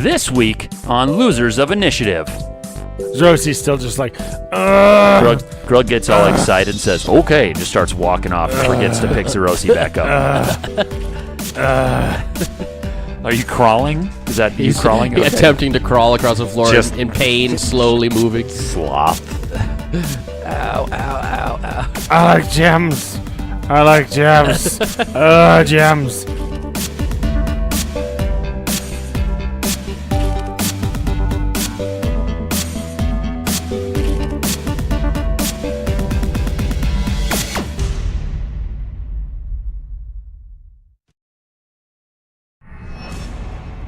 This week on Losers of Initiative. Rosie's still just like, Grug gets all excited and says, okay, and just starts walking off and forgets to pick Zerosi back up. Are you crawling? Is that you crawling? Okay. Attempting to crawl across the floor just in pain, slowly moving. Sloth. Ow, ow, ow, ow. I like gems. Gems.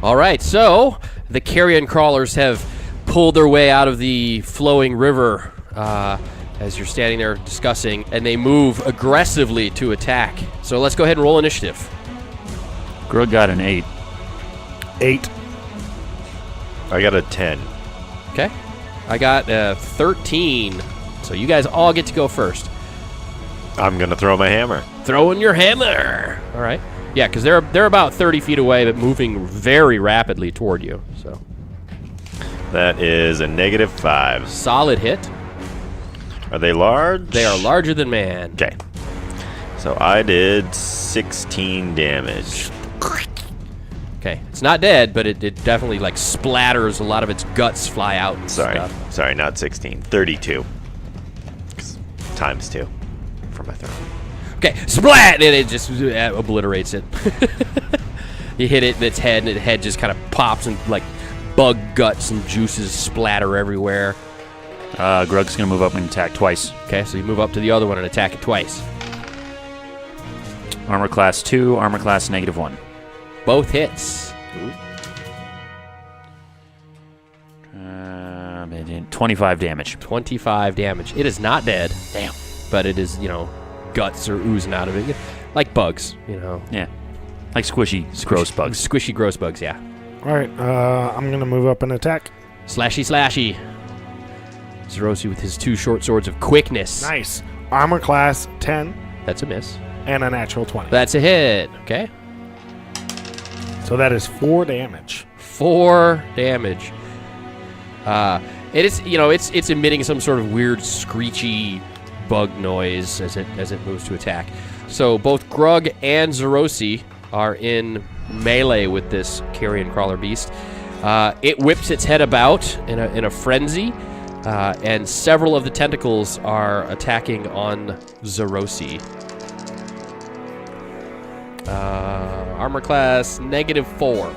All right, so the carrion crawlers have pulled their way out of the flowing river as you're standing there discussing, and they move aggressively to attack. So let's go ahead and roll initiative. Grug got an 8. 8. I got a 10. Okay. I got a 13. So you guys all get to go first. I'm going to throw my hammer. Throwing your hammer. All right. Yeah, because they're about 30 feet away, but moving very rapidly toward you. So that is a -5. Solid hit. Are they large? They are larger than man. Okay. So I did 16 damage. Okay, it's not dead, but it definitely like splatters. A lot of its guts fly out and stuff. Sorry, not 16. 32. Times 2 for my throw. Okay, splat, and it just obliterates it. You hit it in its head, and its head just kind of pops, and like bug guts and juices splatter everywhere. Grug's going to move up and attack twice. Okay, so you move up to the other one and attack it twice. Armor class 2, armor class -1. Both hits. 25 damage. 25 damage. It is not dead. Damn. But it is, guts are oozing out of it. Like bugs, Yeah. Like squishy, gross bugs. Squishy, gross bugs, yeah. All right, I'm going to move up and attack. Slashy, slashy. Zerosi with his 2 short swords of quickness. Nice. Armor class 10. That's a miss. And a natural 20. That's a hit. Okay. So that is 4 damage. 4 damage. It is, it's emitting some sort of weird screechy bug noise as it moves to attack. So both Grug and Zerosi are in melee with this carrion crawler beast. It whips its head about in a frenzy, and several of the tentacles are attacking on Zerosi. Armor class -4.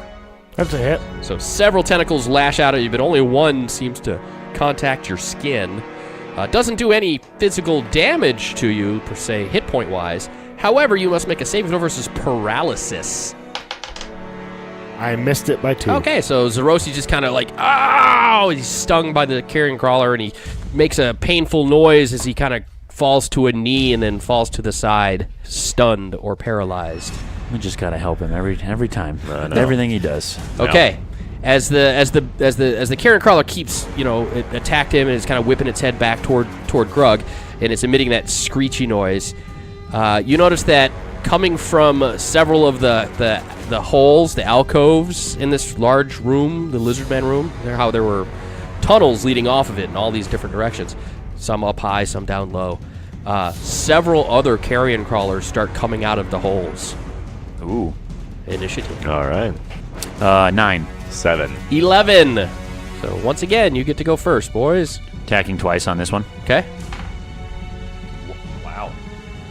That's a hit. So several tentacles lash out at you, but only one seems to contact your skin. Doesn't do any physical damage to you, per se, hit point-wise. However, you must make a saving throw versus paralysis. I missed it by 2. Okay, so Zerosi just kind of like, oh! He's stung by the carrion crawler, and he makes a painful noise as he kind of falls to a knee and then falls to the side, stunned or paralyzed. We just gotta help him every time. Everything he does. Okay. As the carrion crawler keeps, it attacked him and is kind of whipping its head back toward Grug, and it's emitting that screechy noise. You notice that coming from several of the holes, the alcoves in this large room, the lizard man room, how there were tunnels leading off of it in all these different directions, some up high, some down low. Several other carrion crawlers start coming out of the holes. Ooh. Initiative. All right. 9. 7. 11. So once again, you get to go first, boys. Attacking twice on this one. Okay. Wow.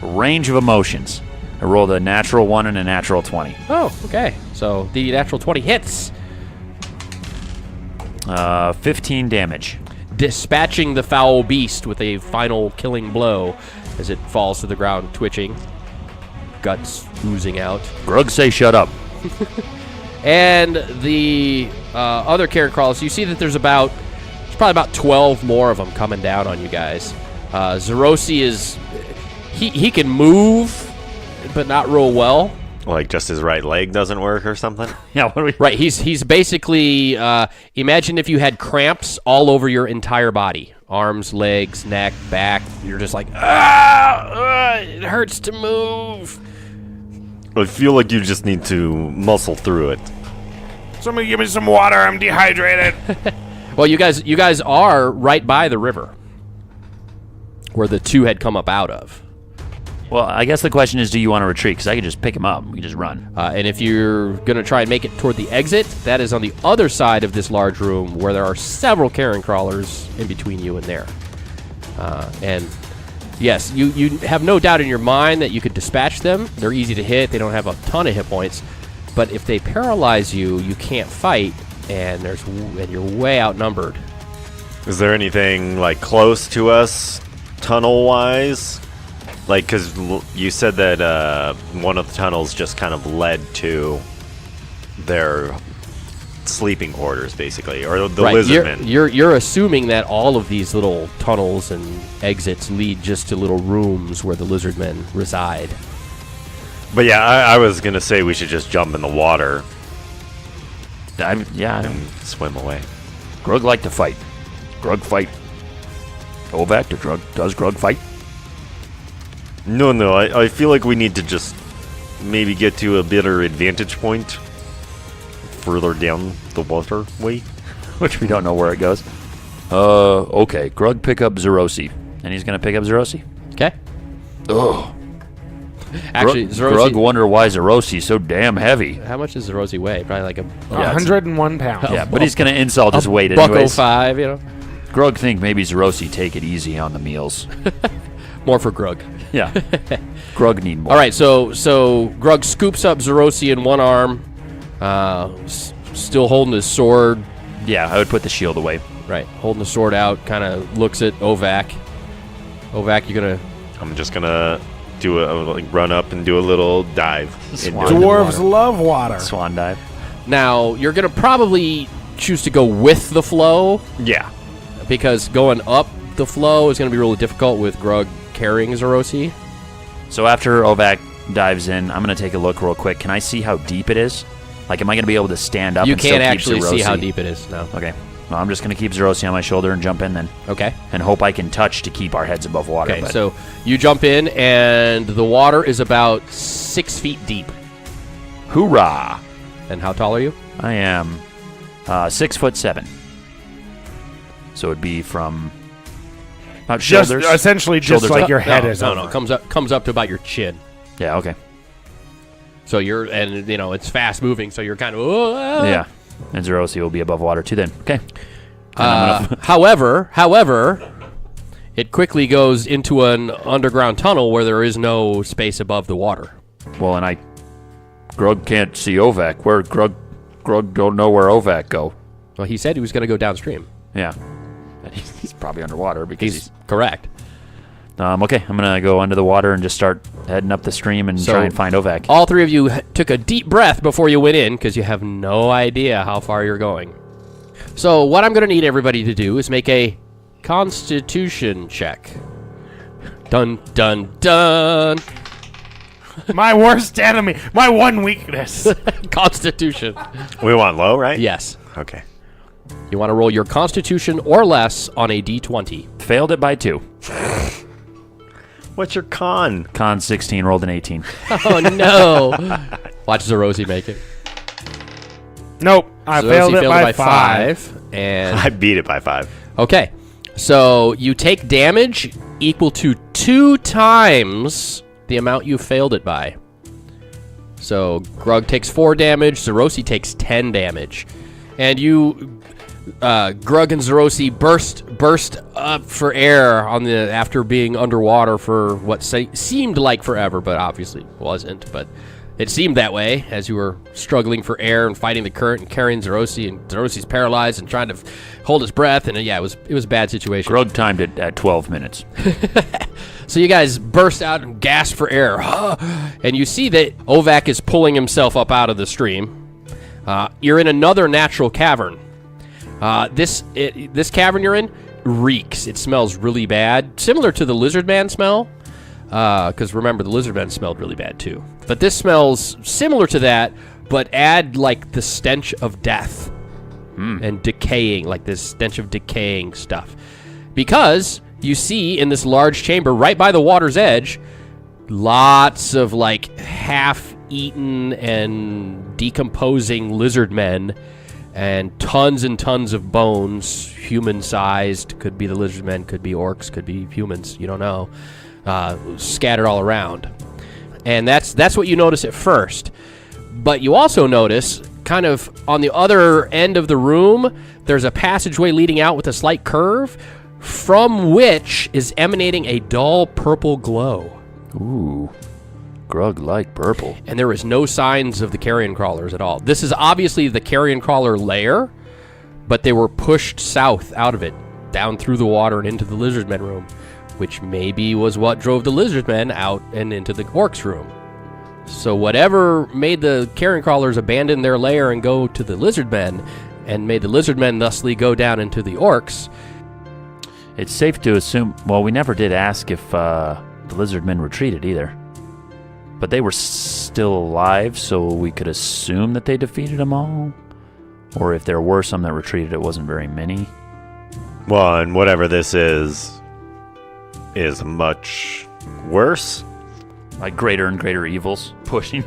Range of emotions. I rolled a natural 1 and a natural 20. Oh, okay. So the natural 20 hits. 15 damage. Dispatching the foul beast with a final killing blow as it falls to the ground, twitching. Guts oozing out. Grug, say shut up. And the other carrion crawlers, you see that there's probably about 12 more of them coming down on you guys. Zerosi is, he can move, but not real well. Like just his right leg doesn't work or something? Yeah, what are we? Right, he's basically, imagine if you had cramps all over your entire body. Arms, legs, neck, back. You're just like, it hurts to move. I feel like you just need to muscle through it. Somebody give me some water. I'm dehydrated. Well, you guys are right by the river where the two had come up out of. Well, I guess the question is, do you want to retreat? Because I can just pick him up. We can just run. And if you're going to try and make it toward the exit, that is on the other side of this large room where there are several carrion crawlers in between you and there. And yes, you have no doubt in your mind that you could dispatch them. They're easy to hit. They don't have a ton of hit points. But if they paralyze you, you can't fight, and you're way outnumbered. Is there anything like close to us, tunnel-wise? Like, because you said that one of the tunnels just kind of led to their sleeping quarters, basically, or the Right, lizardmen. You're assuming that all of these little tunnels and exits lead just to little rooms where the lizardmen reside. But yeah, I was going to say we should just jump in the water Yeah, and swim away. Grug like to fight. Grug fight. Ovac, does Grug fight? No, I feel like we need to just maybe get to a better advantage point further down the waterway. Which we don't know where it goes. Okay. Grug pick up Zerosi. And he's going to pick up Zerosi? Okay. Ugh. Actually, Grug Zerosi, wonder why Zerosi's so damn heavy. how much does Zerosi weigh? Probably like a 101 pounds. Yeah, but he's going to insult his weight buck anyways. 05, you know? Grug think maybe Zerosi take it easy on the meals. More for Grug. Yeah. Grug need more. All right, so Grug scoops up Zerosi in one arm, still holding his sword. Yeah, I would put the shield away. Right, holding the sword out, kind of looks at Ovac. Ovac, you're going to... I'm just going to run up and do a little dive. Swan. into it. Dwarves love water. Swan dive. Now, you're going to probably choose to go with the flow, Yeah. because going up the flow is going to be really difficult with Grug carrying Zerosi. So after Ovac dives in, I'm going to take a look real quick. Can I see how deep it is? Like, am I going to be able to stand up You and still can't keep actually see Zerosi? how deep it is now. Okay. Well, I'm just going to keep Zerosi on my shoulder and jump in then. Okay. And hope I can touch to keep our heads above water. Okay, but so you jump in, and the water is about 6 feet deep. hoorah! And how tall are you? I am 6'7". So it'd be from about Just shoulders. essentially just Shoulders like up. your head no, is no, over. no, comes up to about your chin. Yeah. Okay. So it's fast moving, so you're kind of Yeah. And Zerosi will be above water too. Then. Okay. However, it quickly goes into an underground tunnel where there is no space above the water. Well, and Grug can't see Ovac. Where Grug don't know where Ovac go. Well, he said he was going to go downstream. Yeah. And he's probably underwater because He's correct. Okay, I'm gonna go under the water and just start heading up the stream and So- try and find Ovac. All three of you took a deep breath before you went in because you have no idea how far you're going. So what I'm going to need everybody to do is make a Constitution check. Dun, dun, dun. My worst enemy. My one weakness. Constitution. We want low, right? Yes. Okay. You want to roll your Constitution or less on a D20. Failed it by 2. What's your con? Con 16, rolled an 18. Oh, no. Watch Zerosi make it. Nope. I Zerosi failed it by 5. And I beat it by 5. okay. So you take damage equal to 2 times the amount you failed it by. So Grug takes 4 damage, Zerosi takes 10 damage. And you, Grug and Zerosi burst up for air after being underwater for what seemed like forever, but obviously wasn't. But it seemed that way as you were struggling for air and fighting the current and carrying Zerosi, and Zerosi's paralyzed and trying to hold his breath. And yeah, it was a bad situation. Grug timed it at 12 minutes. So you guys burst out and gasp for air. And you see that Ovac is pulling himself up out of the stream. You're in another natural cavern. This cavern you're in reeks. It smells really bad. Similar to the lizard man smell. Because remember, the lizard man smelled really bad too. But this smells similar to that, but add like the stench of death. And decaying, like this stench of decaying stuff. Because you see in this large chamber right by the water's edge, lots of like half eaten and decomposing lizard men and tons of bones, human-sized. Could be the lizard men, could be orcs, could be humans. You don't know. Scattered all around. And that's what you notice at first. But you also notice, kind of on the other end of the room, there's a passageway leading out with a slight curve, from which is emanating a dull purple glow. Ooh. Grug like purple. And there is no signs of the carrion crawlers at all. This is obviously the carrion crawler lair, but they were pushed south out of it, down through the water and into the lizardmen room, which maybe was what drove the lizardmen out and into the orcs room. So whatever made the carrion crawlers abandon their lair and go to the lizardmen, and made the lizardmen thusly go down into the orcs. It's safe to assume... Well, we never did ask if the lizardmen retreated either. But they were still alive, so we could assume that they defeated them all. Or if there were some that retreated, it wasn't very many. Well, and whatever this is much worse. Like greater and greater evils, pushing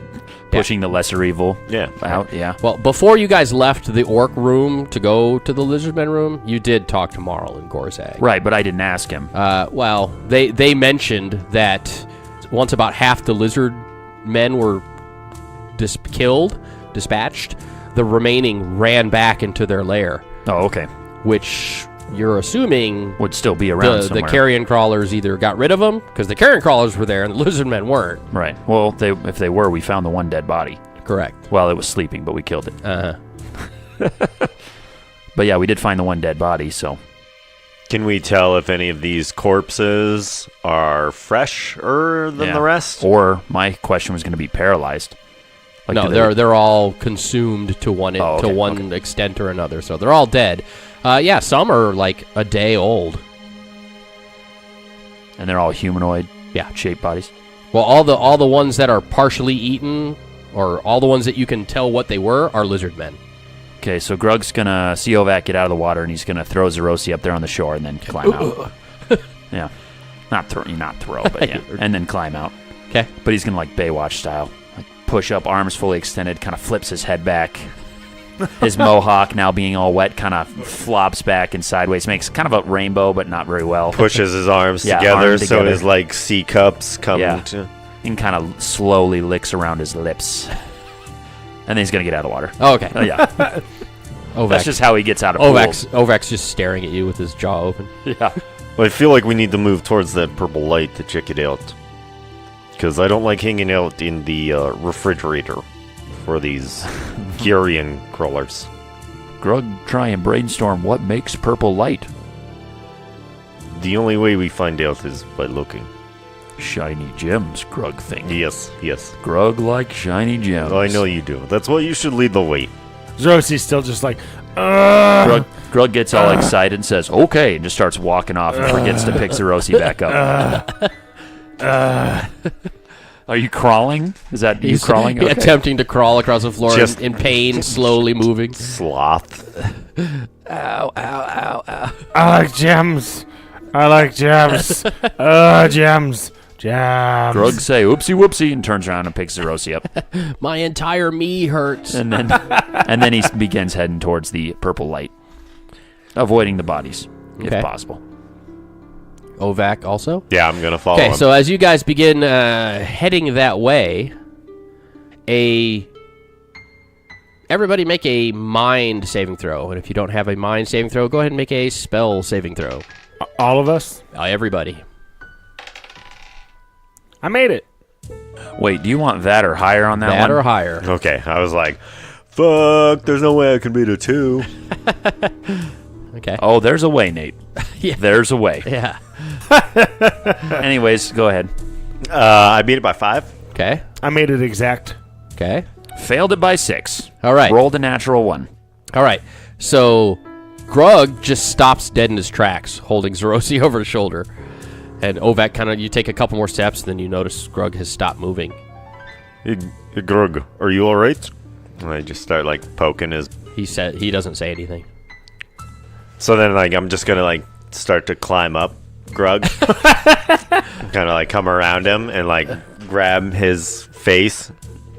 the lesser evil out, yeah. Well, before you guys left the orc room to go to the lizardmen room, you did talk to Marl and Gorzag. Right, but I didn't ask him. Well, they mentioned that once about half the lizard men were dispatched, the remaining ran back into their lair. Oh, okay. Which you're assuming would still be around somewhere. The carrion crawlers either got rid of them, because the carrion crawlers were there and the lizard men weren't. Right. Well, if they were, we found the one dead body. Correct. Well, it was sleeping, but we killed it. Uh-huh. But yeah, we did find the one dead body, so... Can we tell if any of these corpses are fresher than the rest? Or my question was going to be paralyzed. Like, no, they're all consumed to one extent or another, so they're all dead. Yeah, some are like a day old. And they're all humanoid shaped bodies? Well, all the ones that are partially eaten, or all the ones that you can tell what they were, are lizard men. Okay, so Grug's going to see Ovac get out of the water, and he's going to throw Zerosi up there on the shore and then climb out. Yeah. Not throw, but yeah. And then climb out. Okay. But he's going to, like, Baywatch style. Like, push up, arms fully extended, kind of flips his head back. His mohawk, now being all wet, kind of flops back and sideways. Makes kind of a rainbow, but not very well. Pushes his arms together so his, like, C cups come to... And kind of slowly licks around his lips. And then he's going to get out of the water. Oh, okay. Yeah. That's just how he gets out of pools. Ovac's just staring at you with his jaw open. Yeah. Well, I feel like we need to move towards that purple light to check it out. Because I don't like hanging out in the refrigerator for these carrion crawlers. Grug, try and brainstorm what makes purple light. The only way we find out is by looking. Shiny gems, Grug thinks. Yes. Grug like shiny gems. I know you do. That's why you should lead the way. Zerosi's still just like, Grug gets all excited and says, okay, and just starts walking off and forgets to pick Zerosi back up. Are you crawling? Is that you crawling? Okay. Attempting to crawl across the floor Just in pain, slowly moving. Sloth. Ow. I like gems. Gems. Grug say, oopsie whoopsie, and turns around and picks Zerosi up. My entire me hurts. And then he begins heading towards the purple light, avoiding the bodies, if possible. Ovac also? Yeah, I'm going to follow him. Okay, so as you guys begin heading that way, everybody make a mind saving throw. And if you don't have a mind saving throw, go ahead and make a spell saving throw. All of us? Everybody. I made it. Wait, do you want that or higher on that one? That or higher. Okay, I was like, fuck, there's no way I can beat a 2. Okay. Oh, there's a way, Nate. Yeah. There's a way. Yeah. Anyways, go ahead. I beat it by 5. Okay. I made it exact. Okay. Failed it by 6. All right. Rolled a natural 1. All right. So Grug just stops dead in his tracks, holding Zerosi over his shoulder. And Ovac you take a couple more steps, and then you notice Grug has stopped moving. Hey, Grug, are you all right? And I just start, like, poking his... He doesn't say anything. So then, like, I'm just going to, like, start to climb up Grug. Kind of, like, come around him and, like, grab his face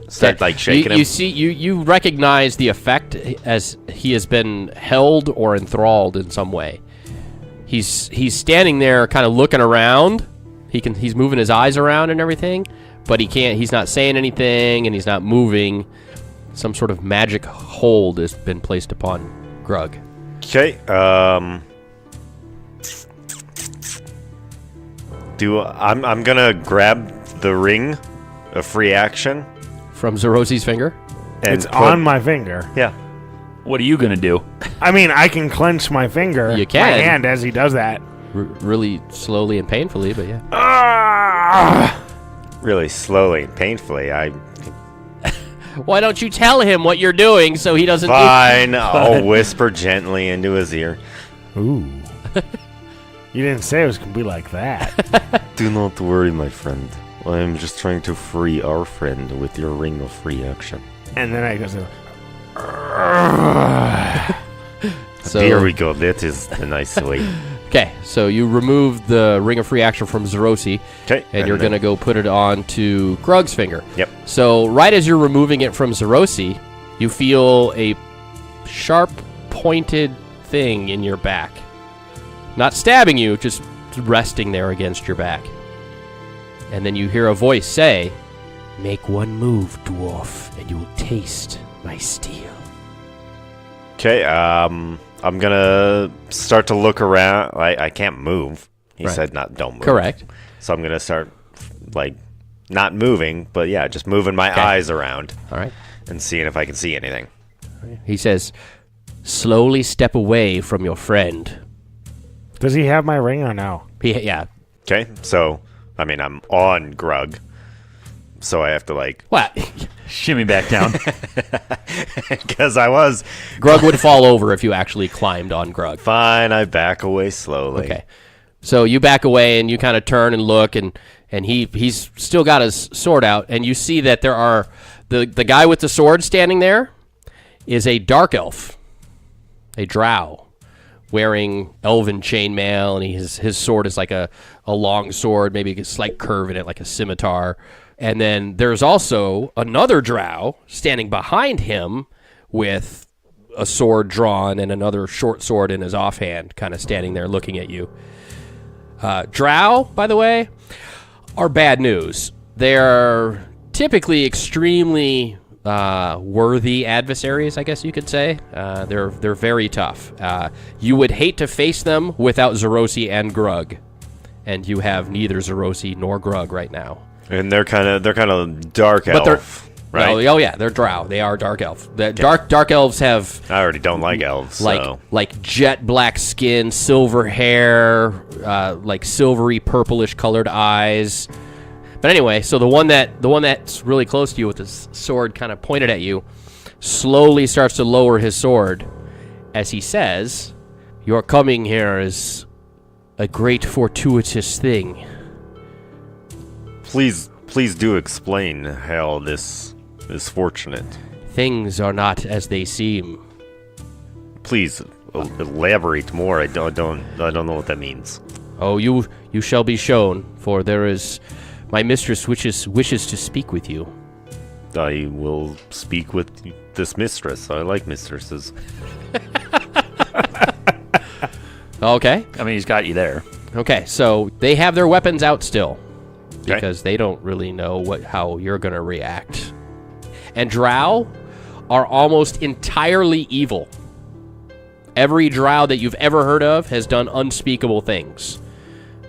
Start like shaking him. You see, you recognize the effect as he has been held or enthralled in some way. He's standing there, kind of looking around. He's moving his eyes around and everything, but he can't. He's not saying anything, and he's not moving. Some sort of magic hold has been placed upon Grug. Okay. I'm gonna grab the ring, a free action, From Zerosi's finger? and It's on my finger. Yeah. What are you gonna do? I mean, I can clench my finger. You can. My hand as he does that. Really slowly and painfully, but yeah. Really slowly and painfully. Why don't you tell him what you're doing so he doesn't... Fine. I'll whisper gently into his ear. Ooh. You didn't say it was going to be like that. Do not worry, my friend. I am just trying to free our friend with your ring of free action. And then I goes, So, There we go. That is a nice way. Okay, so you remove the ring of free action from Zerosi, Okay. and you're going to go put it onto Grug's finger. Yep. So right as you're removing it from Zerosi, you feel a sharp, pointed thing in your back. Not stabbing you, just resting there against your back. And then you hear a voice say, "Make one move, dwarf, and you will taste my steel." Okay. I'm gonna start to look around. I can't move. He Right. said don't move. Correct. So I'm gonna start like not moving, but yeah, just moving my Okay. eyes around All right. and seeing if I can see anything. He says, "Slowly step away from your friend." does he have my ring or no? Yeah. Okay. So I mean I'm on Grug, so I have to like What? Shimmy back down. because I was Grug would fall over if you actually climbed on Grug. fine. I back away slowly. Okay. So you back away and you kind of turn and look, and he's still got his sword out, and you see that there are the guy with the sword standing there is a dark elf, a drow, wearing elven chainmail, and his sword is like a long sword, maybe a slight curve in it, like a scimitar. And then there's also another drow standing behind him with a sword drawn and another short sword in his offhand, kind of standing there looking at you. Drow, by the way, are bad news. They're typically extremely worthy adversaries, I guess you could say. They're very tough. You would hate to face them without Zerosi and Grug, and you have neither Zerosi nor Grug right now. And they're kind of dark But they're elf, right? Oh yeah, they're drow. They are dark elf. The dark elves have I already don't like elves. So. like jet black skin, silver hair, like silvery purplish colored eyes. But anyway, so the one that's really close to you with his sword kind of pointed at you slowly starts to lower his sword as he says, "Your coming here is a great fortuitous thing." Please do explain how this is fortunate. Things are not as they seem. Please elaborate more. I don't know what that means. Oh, you shall be shown, for there is my mistress wishes to speak with you. I will speak with this mistress. I like mistresses. Okay. I mean, he's got you there. Okay, so they have their weapons out still Okay. because they don't really know how you're going to react. And drow are almost entirely evil. Every drow that you've ever heard of has done unspeakable things.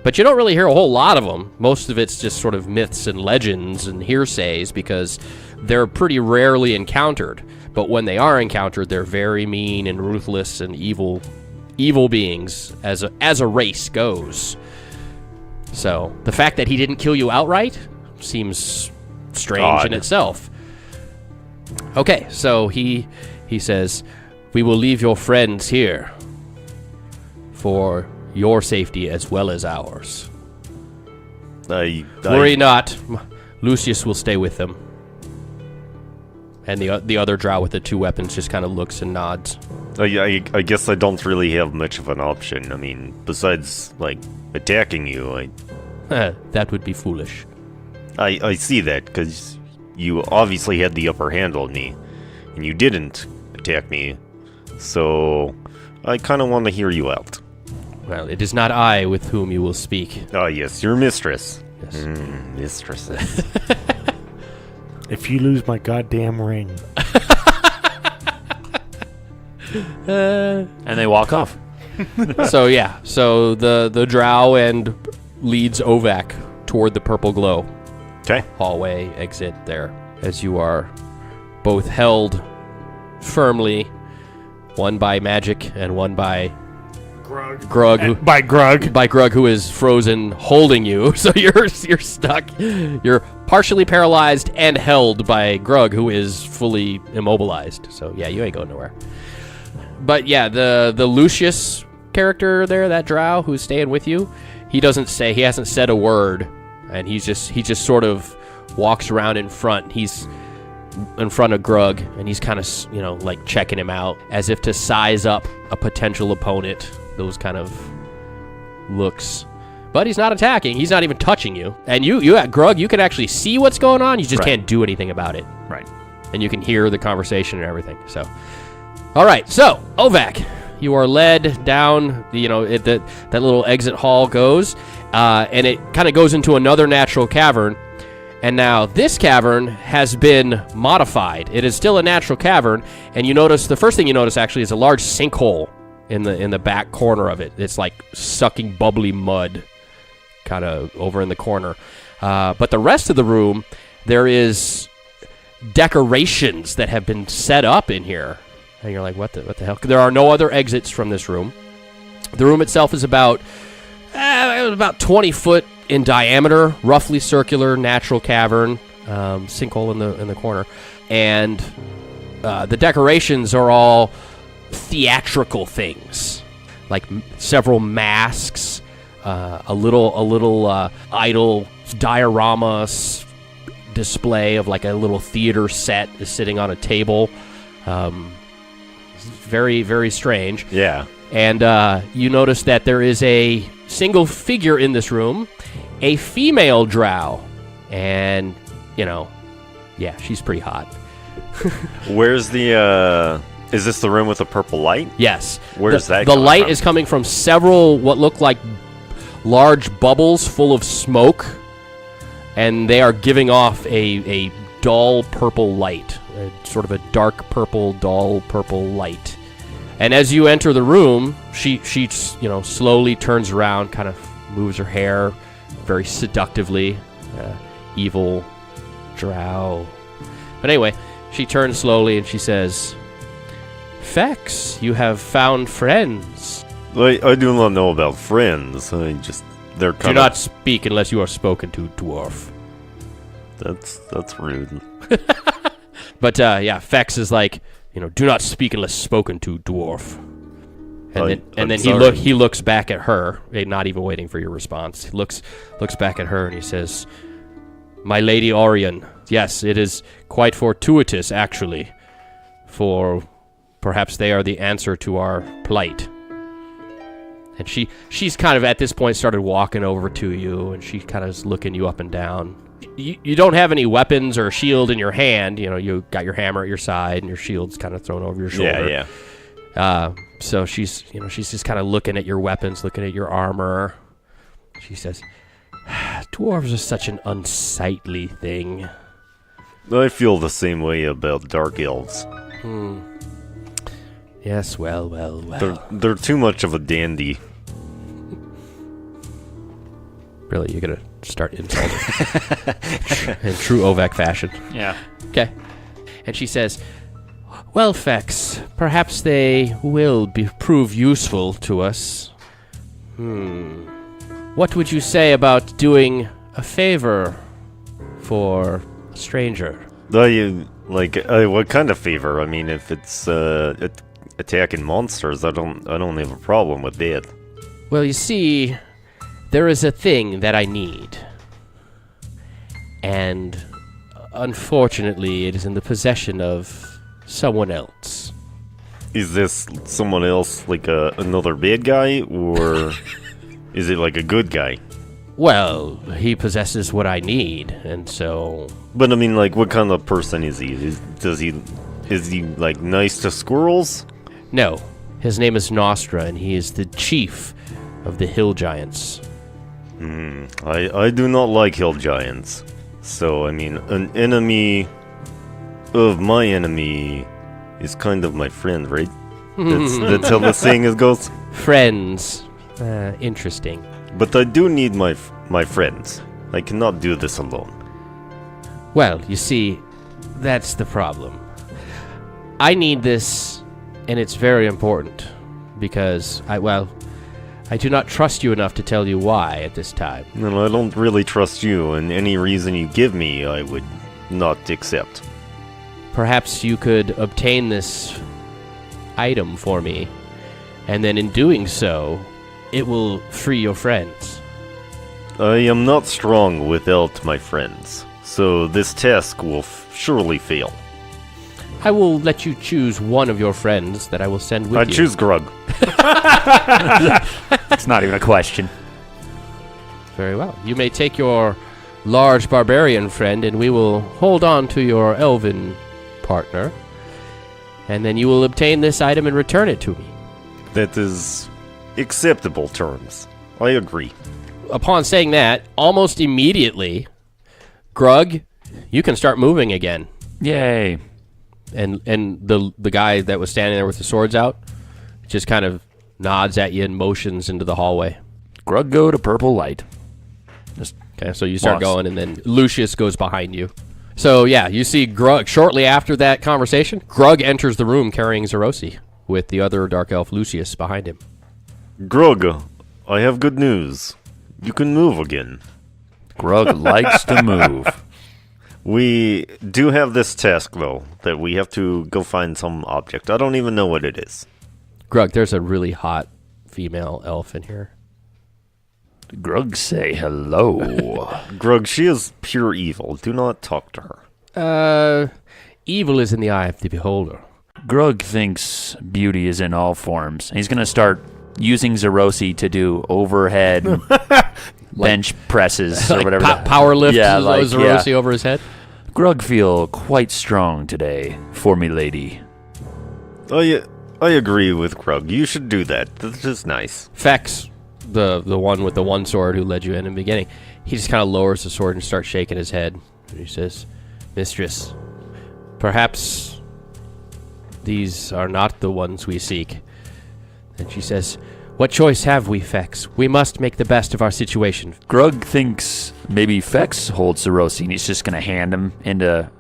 But you don't really hear a whole lot of them. Most of it's just sort of myths and legends and hearsays because they're pretty rarely encountered. But when they are encountered, they're very mean and ruthless and evil beings as a race goes. So the fact that he didn't kill you outright seems strange Odd. in itself. Okay, so he says, "We will leave your friends here for your safety as well as ours. Worry not, Lucius will stay with them." And the other drow with the two weapons just kind of looks and nods. I guess I don't really have much of an option. I mean, besides like attacking you, That would be foolish. I see that because you obviously had the upper hand on me, and you didn't attack me. So I kind of want to hear you out. Well, it is not I with whom you will speak. Ah, yes, your mistress. Yes. Mistresses. If you lose my goddamn ring. And they walk off. So the drow and leads Ovak toward the purple glow. Okay. Hallway exit there, as you are both held firmly, one by magic and one by Grug. By Grug. By Grug, who is frozen, holding you. So you're stuck. You're partially paralyzed and held by Grug, who is fully immobilized. So yeah, you ain't going nowhere. But yeah, the Lucius character there, that drow who's staying with you, he hasn't said a word, and he just sort of walks around in front. He's in front of Grug, and he's kind of like checking him out as if to size up a potential opponent. Those kind of looks. But he's not attacking. He's not even touching you. And you at Grug, you can actually see what's going on. You just can't do anything about it. Right. And you can hear the conversation and everything. So, all right. So, Ovak, you are led down. That little exit hall goes, and it kind of goes into another natural cavern. And now this cavern has been modified. It is still a natural cavern, and the first thing you notice actually is a large sinkhole in the back corner of it. It's like sucking bubbly mud kind of over in the corner. But the rest of the room, there is decorations that have been set up in here. And you're like, what the hell? There are no other exits from this room. The room itself is about 20 foot in diameter, roughly circular, natural cavern, sinkhole in the corner. And the decorations are all theatrical things, like several masks, a little idol diorama display of like a little theater set is sitting on a table. Very, very strange. Yeah. And you notice that there is a single figure in this room, a female drow, and she's pretty hot. Where's the is this the room with the purple light? Yes. Where's that The coming light from? is coming from several what look like large bubbles full of smoke, and they are giving off a dull purple light, sort of a dark purple, dull purple light. And as you enter the room, she slowly turns around, kind of moves her hair very seductively, evil drow. But anyway, she turns slowly and she says, "Fex, you have found friends. I do not know about friends. They're kind Do not speak unless you are spoken to, dwarf." That's rude. But Fex is like, do not speak unless spoken to, dwarf. And then he looks back at her, not even waiting for your response. He looks back at her and he says, "My Lady Orion, yes, it is quite fortuitous, actually, for perhaps they are the answer to our plight." And she's kind of at this point started walking over to you, and she kind of is looking you up and down. You don't have any weapons or shield in your hand. You got your hammer at your side, and your shield's kind of thrown over your shoulder. Yeah. So she's just kind of looking at your weapons, looking at your armor. She says, "Dwarves are such an unsightly thing." I feel the same way about dark elves. Yes, well. They're too much of a dandy. Really, you're gonna start insulting in true Ovak fashion. Yeah. Okay. And she says, "Well, Fex, perhaps they will prove useful to us. What would you say about doing a favor for a stranger?" What kind of favor? I mean, if it's attacking monsters, I don't have a problem with that. Well, you see, there is a thing that I need. And unfortunately, it is in the possession of someone else. Is this someone else, like another bad guy, or is it like a good guy? Well, he possesses what I need, and so... But I mean, like, what kind of person is he? Is he like nice to squirrels? No, his name is Nostra, and he is the chief of the hill giants. I do not like hill giants. So, I mean, an enemy of my enemy is kind of my friend, right? That's how the saying goes. Friends. Interesting. But I do need my friends. I cannot do this alone. Well, you see, that's the problem. I need this, and it's very important, because I do not trust you enough to tell you why at this time. No, I don't really trust you, and any reason you give me, I would not accept. Perhaps you could obtain this item for me, and then in doing so, it will free your friends. I am not strong without my friends, so this task will surely fail. I will let you choose one of your friends that I will send with I you. choose Grug. It's not even a question. Very well. You may take your large barbarian friend, and we will hold on to your elven partner, and then you will obtain this item and return it to me. That is acceptable terms. I agree. Upon saying that, almost immediately, Grug, you can start moving again. Yay. And the guy that was standing there with the swords out just kind of nods at you and motions into the hallway. Grug go to purple light. Okay, so you start Lost. going, and then Lucius goes behind you. So, yeah, you see Grug, shortly after that conversation, Grug enters the room carrying Zerosi, with the other Dark Elf Lucius behind him. Grug, I have good news. You can move again. Grug likes to move. We do have this task, though, that we have to go find some object. I don't even know what it is. Grug, there's a really hot female elf in here. Grug say hello. Grug, she is pure evil. Do not talk to her. Evil is in the eye of the beholder. Grug thinks beauty is in all forms. He's going to start using Zerosi to do overhead bench presses or Like whatever. power lift Zerosi yeah. over his head. Grug feel quite strong today for me, lady. Oh, yeah, I agree with Grug. You should do that. That's just nice. Fex, the one with the one sword who led you in the beginning, he just kind of lowers the sword and starts shaking his head. And he says, Mistress, perhaps these are not the ones we seek. And she says, what choice have we, Fex? We must make the best of our situation. Grug thinks maybe Fex holds Zerosi, and he's just going to hand him into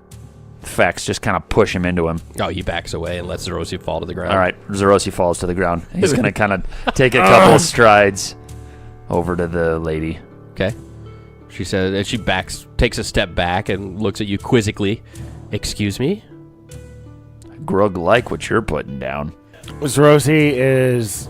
Fex, just kind of push him into him. Oh, he backs away and lets Zerosi fall to the ground. All right, Zerosi falls to the ground. He's going to kind of take a couple strides over to the lady. Okay. She says, and she takes a step back and looks at you quizzically. Excuse me? Grug like what you're putting down. Zerosi is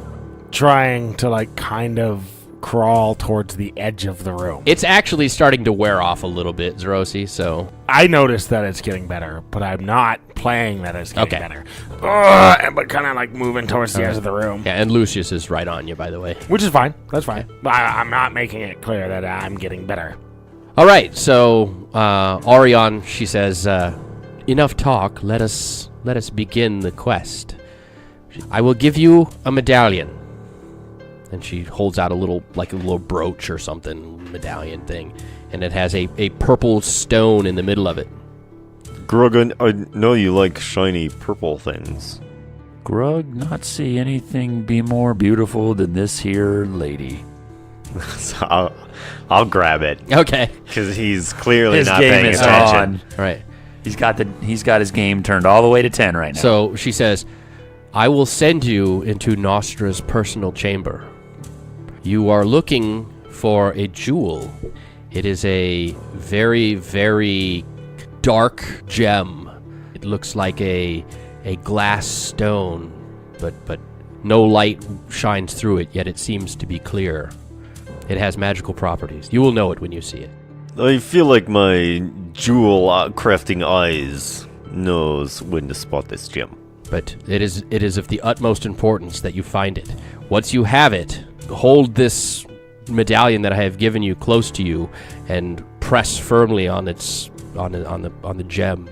trying to, like, kind of crawl towards the edge of the room. It's actually starting to wear off a little bit, Zerosi, so... I noticed that it's getting better, but I'm not playing that it's getting Okay. better. But kind of, like, moving towards the edge of the room. Yeah, and Lucius is right on you, by the way. Which is fine. That's fine. But I'm not making it clear that I'm getting better. All right, so Orion, she says, enough talk. Let us begin the quest. I will give you a medallion. And she holds out a little brooch or something, medallion thing, and it has a purple stone in the middle of it. Grug, I know you like shiny purple things. Grug not see anything be more beautiful than this here lady. So I'll grab it. Okay. Because he's clearly His not game paying is attention. on. All right. He's got his game turned all the way to 10 right now. So she says, I will send you into Nostra's personal chamber. You are looking for a jewel. It is a very, very dark gem. It looks like a glass stone, but no light shines through it, yet it seems to be clear. It has magical properties. You will know it when you see it. I feel like my jewel crafting eyes knows when to spot this gem. But it is of the utmost importance that you find it. Once you have it, hold this medallion that I have given you close to you, and press firmly on its on the gem,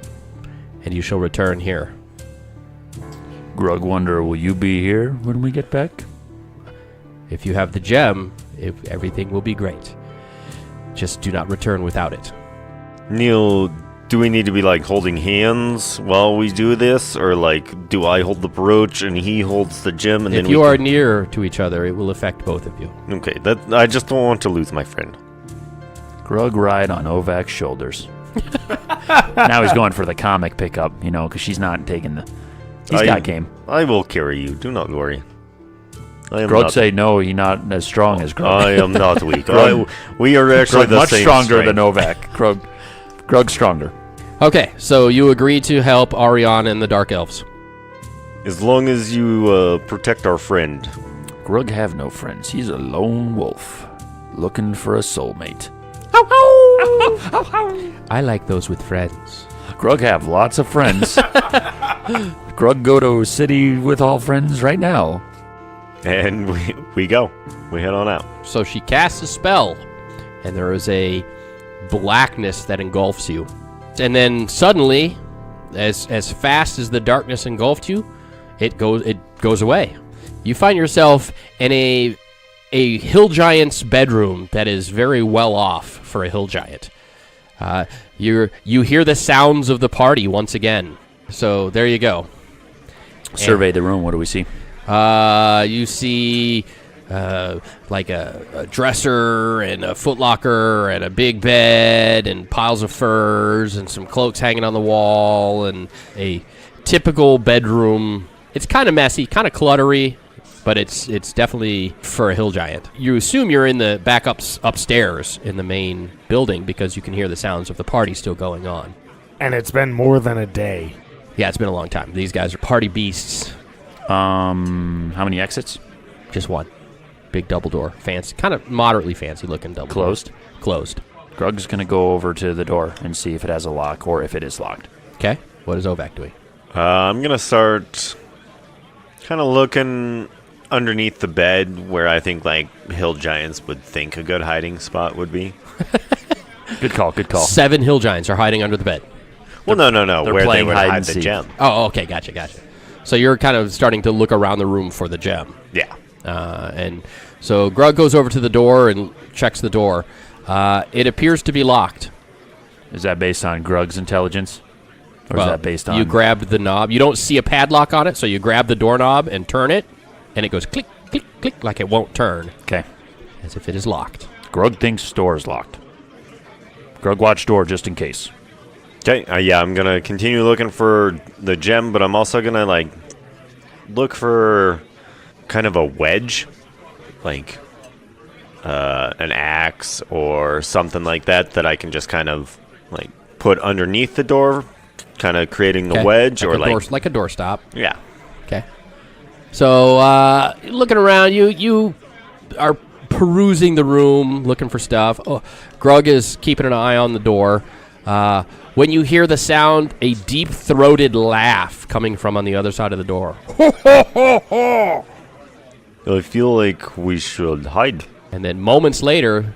and you shall return here. Grug wonder, will you be here when we get back? If you have the gem, everything will be great. Just do not return without it. Neil, do we need to be like holding hands while we do this, or like do I hold the brooch and he holds the gem, and if then you are near to each other, it will affect both of you. Okay, that I just don't want to lose my friend. Grug ride on Ovak's shoulders. Now he's going for the comic pickup, because she's not taking the... He's got game. I will carry you. Do not worry. Grug say no, he's not as strong as Grug. I am not weak. We are actually Grug the much same stronger strength. than Ovak. Grug's stronger. Okay, so you agree to help Arion and the Dark Elves. As long as you protect our friend. Grug have no friends. He's a lone wolf looking for a soulmate. I like those with friends. Grug have lots of friends. Grug go to city with all friends right now. And we go. We head on out. So she casts a spell, and there is a blackness that engulfs you. And then suddenly, as fast as the darkness engulfed you, it goes away. You find yourself in a hill giant's bedroom that is very well off for a hill giant. You hear the sounds of the party once again. So there you go. Survey the room. What do we see? You see like a dresser and a footlocker and a big bed and piles of furs and some cloaks hanging on the wall and a typical bedroom. It's kind of messy, kind of cluttery, but it's definitely for a hill giant. You assume you're in the upstairs in the main building because you can hear the sounds of the party still going on. And it's been more than a day. Yeah, it's been a long time. These guys are party beasts. How many exits? Just one. Big double door. Fancy, kind of moderately fancy looking double Closed? door. Closed. Grug's going to go over to the door and see if it has a lock or if it is locked. Okay. What is Ovak doing? I'm going to start kind of looking underneath the bed where I think like hill giants would think a good hiding spot would be. Good call. 7 hill giants are hiding under the bed. Well, no. they're Where they playing would hide hide and the seek. gem. Oh, okay. Gotcha. So you're kind of starting to look around the room for the gem. Yeah. And so Grug goes over to the door and checks the door. It appears to be locked. Is that based on Grug's intelligence? Or is that based on... You grabbed the knob. You don't see a padlock on it, so you grab the doorknob and turn it, and it goes click, click, click, like it won't turn, Okay. as if it is locked. Grug thinks door is locked. Grug watch door just in case. Okay. Yeah, I'm going to continue looking for the gem, but I'm also going to like look for kind of a wedge, like an axe or something like that I can just kind of like put underneath the door, kind of creating the wedge, or like a doorstop. Yeah. Okay. So looking around, you are perusing the room, looking for stuff. Oh, Grug is keeping an eye on the door. When you hear the sound, a deep-throated laugh coming from on the other side of the door. I feel like we should hide. And then moments later,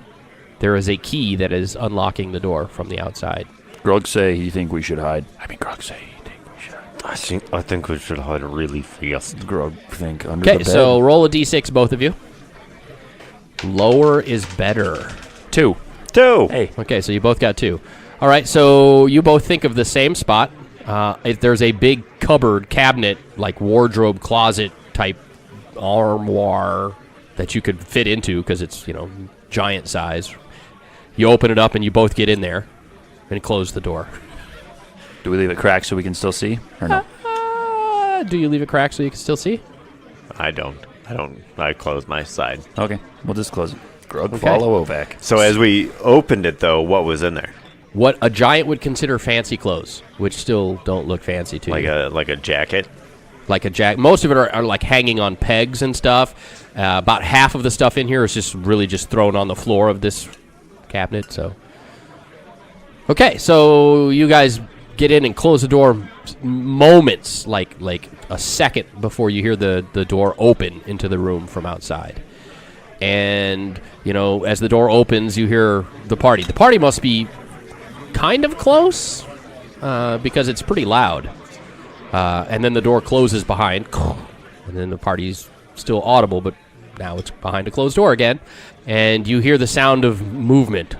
there is a key that is unlocking the door from the outside. Grug say he think we should hide. Grug say he think we should hide. I think we should hide really fast. Grug think under the Okay, bed. so roll a d6, both of you. Lower is better. 2. Hey. Okay, so you both got 2. All right, so you both think of the same spot. If there's a big cupboard, cabinet, like wardrobe, closet type armoire that you could fit into because it's, giant size. You open it up and you both get in there and close the door. Do we leave it cracked so we can still see? Or no? Do you leave it cracked so you can still see? I don't. I close my side. Okay, we'll just close it. Grug follow Ovak. So as we opened it, though, what was in there? What a giant would consider fancy clothes, which still don't look fancy to you. Like a jacket? Like a jacket. Most of it are like hanging on pegs and stuff. About half of the stuff in here is just thrown on the floor of this cabinet. So, okay, so you guys get in and close the door moments, like a second before you hear the door open into the room from outside. And, as the door opens, you hear the party. The party must be kind of close because it's pretty loud. And then the door closes behind. And then the party's still audible, but now it's behind a closed door again. And you hear the sound of movement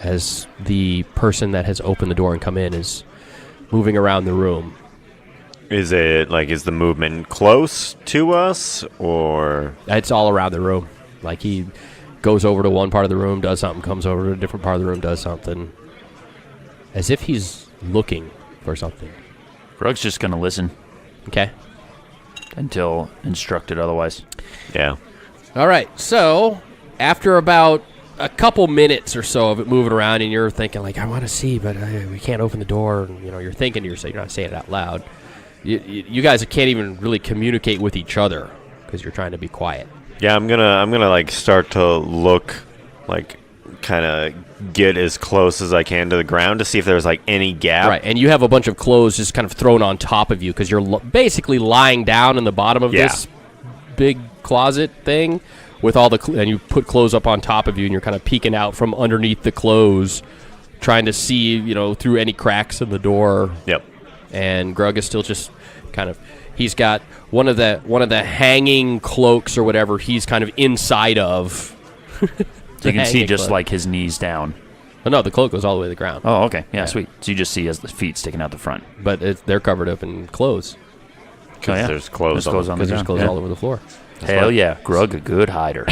as the person that has opened the door and come in is moving around the room. Is the movement close to us, or? It's all around the room. Like, he goes over to one part of the room, does something, comes over to a different part of the room, does something. As if he's looking for something. Grug's just going to listen. Okay. Until instructed otherwise. Yeah. All right, so after about a couple minutes or so of it moving around, and you're thinking, like, I want to see, but we can't open the door. And, you're thinking to yourself, you're not saying it out loud. You guys can't even really communicate with each other because you're trying to be quiet. Yeah, I'm gonna like start to look, like, kind of get as close as I can to the ground to see if there's like any gap. Right, and you have a bunch of clothes just kind of thrown on top of you because you're basically lying down in the bottom of this big closet thing with all the and you put clothes up on top of you, and you're kind of peeking out from underneath the clothes, trying to see through any cracks in the door. Yep. And Grug is still just kind of, he's got one of the hanging cloaks or whatever he's kind of inside of. So you can see just like his knees down. Oh, no, the cloak goes all the way to the ground. Oh, okay. Yeah, sweet. So you just see as the feet sticking out the front. But they're covered up in clothes. Because there's clothes on the Because there's ground. clothes all over the floor. Hell yeah. Grug, a good hider.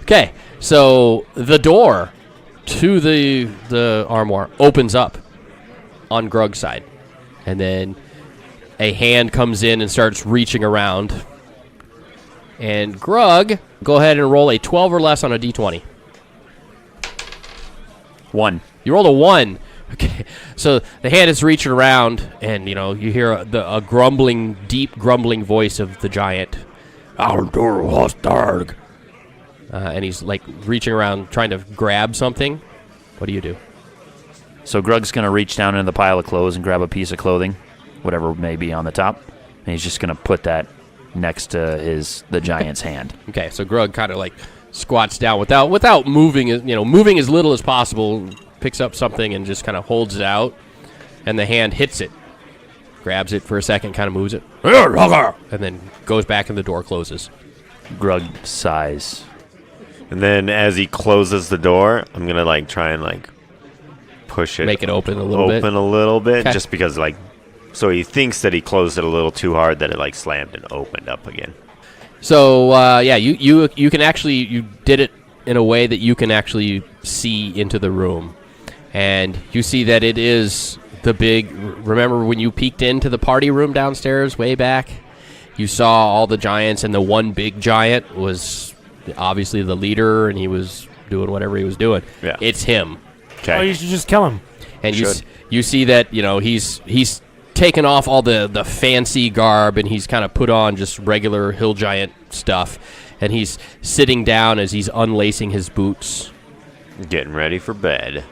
Okay, so the door to the armoire opens up on Grug's side. And then a hand comes in and starts reaching around. And Grug, go ahead and roll a 12 or less on a d20. 1. You rolled a 1. Okay, so the hand is reaching around, and you hear a grumbling, deep grumbling voice of the giant. And he's like reaching around, trying to grab something. What do you do? So Grug's going to reach down into the pile of clothes and grab a piece of clothing, whatever may be on the top, and he's just going to put that next to the giant's hand. Okay, so Grug kind of like squats down without moving, moving as little as possible, picks up something and just kind of holds it out, and the hand hits it, grabs it for a second, kind of moves it, and then goes back and the door closes. Grug sighs. And then as he closes the door, I'm gonna like try and like push it, Make it open a little bit. Okay. just because like, so he thinks that he closed it a little too hard that it like slammed and opened up again. So you can actually, you did it in a way that you can actually see into the room, and you see that it is the big. Remember when you peeked into the party room downstairs way back? You saw all the giants, and the one big giant was obviously the leader, and he was doing whatever he was doing. Yeah. It's him. Okay. Oh, you should just kill him. And you see that he's taken off all the fancy garb, and he's kind of put on just regular hill giant stuff, and he's sitting down as he's unlacing his boots, Getting ready for bed.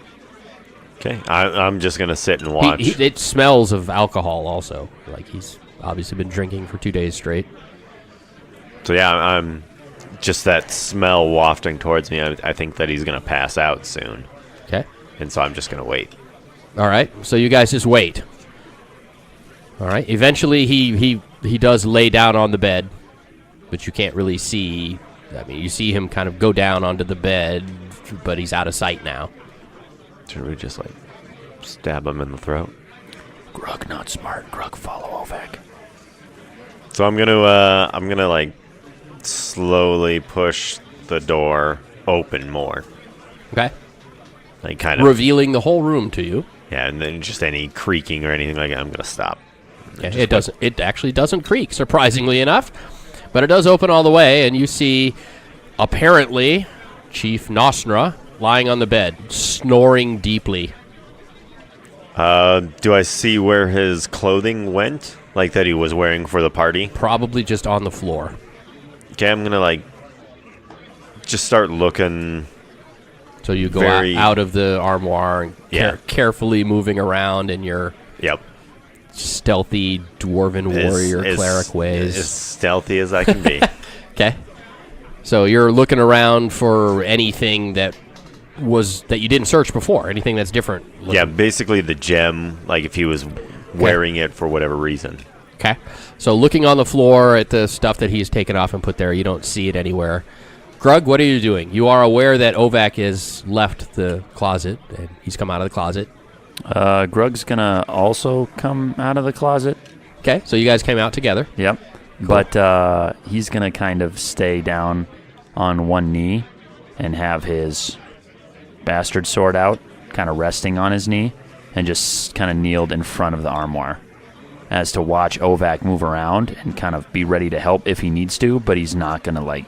Okay. I'm just gonna sit and watch. It smells of alcohol also, like he's obviously been drinking for 2 days straight. So yeah, I'm just that smell wafting towards me. I think that he's gonna pass out soon, Okay. and so I'm just gonna wait. All right. So you guys just wait. All right. Eventually, he does lay down on the bed, but you can't really see. I mean, you see him kind of go down onto the bed, but he's out of sight now. Should we just like stab him in the throat? Grug not smart. Grug follow Ovek. So I'm gonna like slowly push the door open more, Okay. like kind of Revealing the whole room to you. yeah, and then just any creaking or anything like that, I'm gonna stop. Okay. It doesn't. It actually doesn't creak, surprisingly enough, but it does open all the way, and you see apparently Chief Nosra lying on the bed, snoring deeply. Do I see where his clothing went, like that he was wearing for the party? Probably just on the floor. Okay, I'm gonna like just start looking. So you go Very- out of the armoire and Yeah. carefully moving around in your Yep. stealthy dwarven warrior cleric ways. As stealthy as I can be. Okay. So you're looking around for anything that you didn't search before, anything that's different. Yeah, basically the gem, like if he was wearing it for whatever reason. Okay. So looking on the floor at the stuff that he's taken off and put there, you don't see it anywhere. Grug, what are you doing? You are aware that Ovak has left the closet, and he's come out of the closet. Grug's going to also come out of the closet. Okay, so you guys came out together. Yep. Cool. But he's going to kind of stay down on one knee and have his bastard sword out, kind of resting on his knee, and just kind of kneeled in front of the armoire as to watch Ovak move around and kind of be ready to help if he needs to, but he's not going to,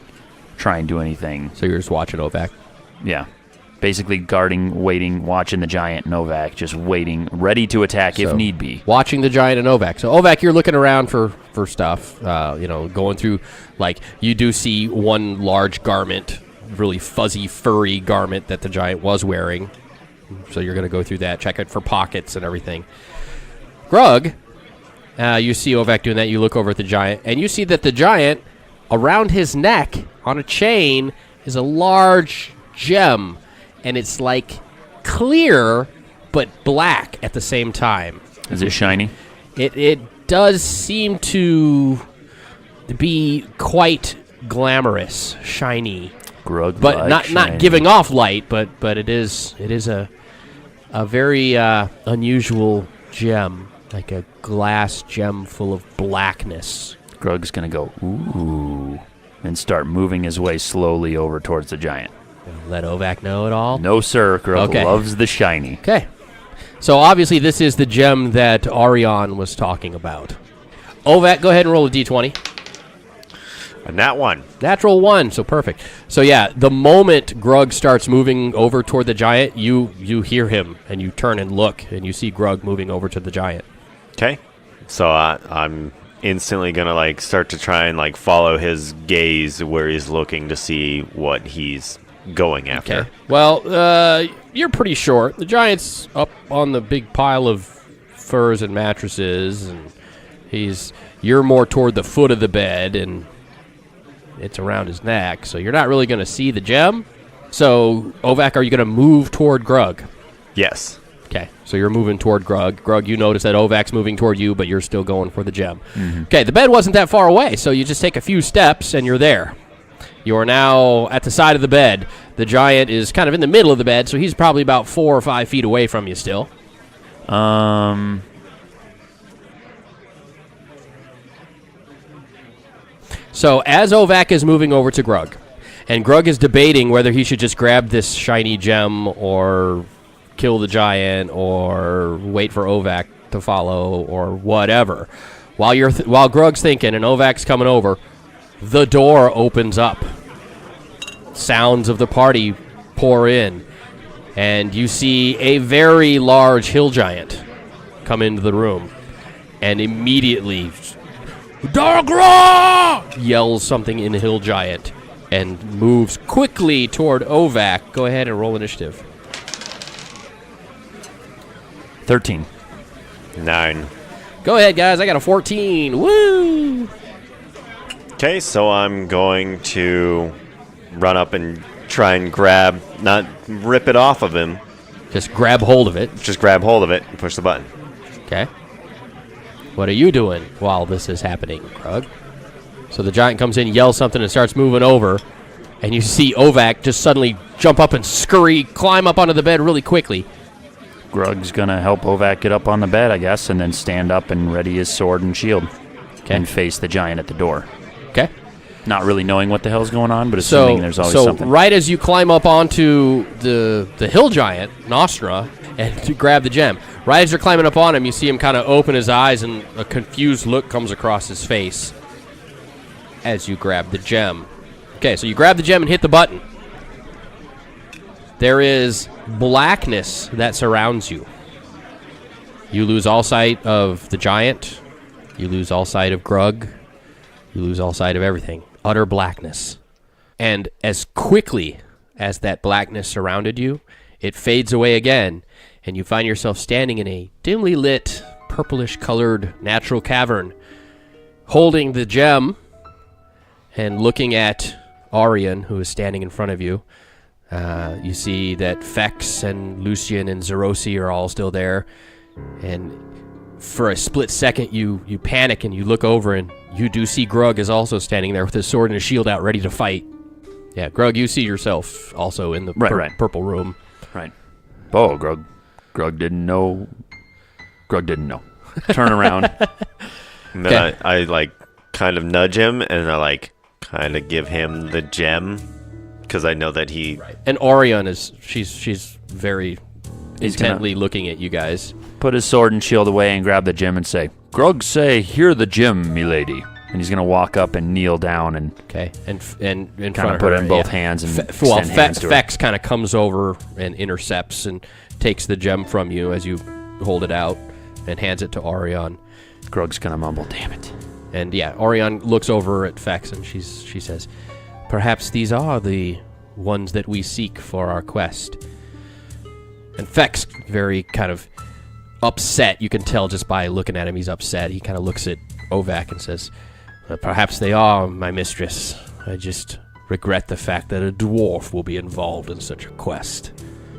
try and do anything. So you're just watching Ovak? Yeah. Basically guarding, waiting, watching the giant and Ovak, just waiting, ready to attack if need be. Watching the giant and Ovak. So Ovak, you're looking around for stuff, going through, you do see one large garment, really fuzzy, furry garment that the giant was wearing. So you're going to go through that, check it for pockets and everything. Grug, you see Ovak doing that. You look over at the giant, and you see that the giant, around his neck, on a chain, is a large gem. And it's clear, but black at the same time. Is it shiny? It does seem to be quite glamorous, shiny. Grug, but not giving off light, but it is a very unusual gem, like a glass gem full of blackness. Grug's gonna go ooh and start moving his way slowly over towards the giant. Let Ovak know at all? No, sir. Grug loves the shiny. Okay. So obviously this is the gem that Arion was talking about. Ovak, go ahead and roll a d20. And that one. Natural 1, so perfect. So yeah, the moment Grug starts moving over toward the giant, you hear him, and you turn and look, and you see Grug moving over to the giant. Okay. So I'm instantly going to start to try and follow his gaze where he's looking to see what he's going after. Okay. Well, you're pretty short. The giant's up on the big pile of furs and mattresses, and you're more toward the foot of the bed, and it's around his neck, so you're not really going to see the gem. So, Ovak, are you going to move toward Grug? Yes. Okay, so you're moving toward Grug. Grug, you notice that Ovak's moving toward you, but you're still going for the gem. Mm-hmm. Okay, the bed wasn't that far away, so you just take a few steps, and you're there. You are now at the side of the bed. The giant is kind of in the middle of the bed, so he's probably about 4 or 5 feet away from you still. So as Ovak is moving over to Grug, and Grug is debating whether he should just grab this shiny gem or kill the giant or wait for Ovak to follow or whatever, while Grug's thinking and Ovak's coming over, the door opens up. Sounds of the party pour in, and you see a very large hill giant come into the room, and immediately Dargra yells something in Hill Giant and moves quickly toward Ovak. Go ahead and roll initiative. 13. 9. Go ahead, guys. I got a 14. Woo! Okay, so I'm going to run up and try and grab, not rip it off of him. Just grab hold of it. Just grab hold of it and push the button. Okay. What are you doing while this is happening, Grug? So the giant comes in, yells something, and starts moving over. And you see Ovak just suddenly jump up and scurry, climb up onto the bed really quickly. Grug's going to help Ovak get up on the bed, I guess, and then stand up and ready his sword and shield. Okay. And face the giant at the door. Okay. Not really knowing what the hell's going on, but assuming there's always something. So right as you climb up onto the hill giant, Nostra, and to grab the gem, right as you're climbing up on him, you see him kind of open his eyes, and a confused look comes across his face as you grab the gem. Okay, so you grab the gem and hit the button. There is blackness that surrounds you. You lose all sight of the giant. You lose all sight of Grug. You lose all sight of everything. Utter blackness. And as quickly as that blackness surrounded you, it fades away again, and you find yourself standing in a dimly lit, purplish-colored natural cavern, holding the gem and looking at Arian, who is standing in front of you. You see that Fex and Lucian and Zerosi are all still there. And for a split second, you panic and you look over, and you do see Grug is also standing there with his sword and his shield out, ready to fight. Yeah, Grug, you see yourself also in the purple room. Right. Oh, Grug didn't know. Grug didn't know. Turn around. And then I like kind of nudge him, and I like kind of give him the gem because I know that he. Right. And Orion she's very intently looking at you guys. Put his sword and shield away and grab the gem and say, "Grug, say, here the gem, milady." And he's gonna walk up and kneel down and in front kind of of put her, it in both hands and extend hands to her. Fex kind of comes over and intercepts and takes the gem from you as you hold it out and hands it to Orion. Grug's gonna mumble, "Damn it." And yeah, Orion looks over at Fex and she says, "Perhaps these are the ones that we seek for our quest." And Fex, very kind of upset, you can tell just by looking at him, he's upset. He kind of looks at Ovak and says, "Perhaps they are, my mistress. I just regret the fact that a dwarf will be involved in such a quest."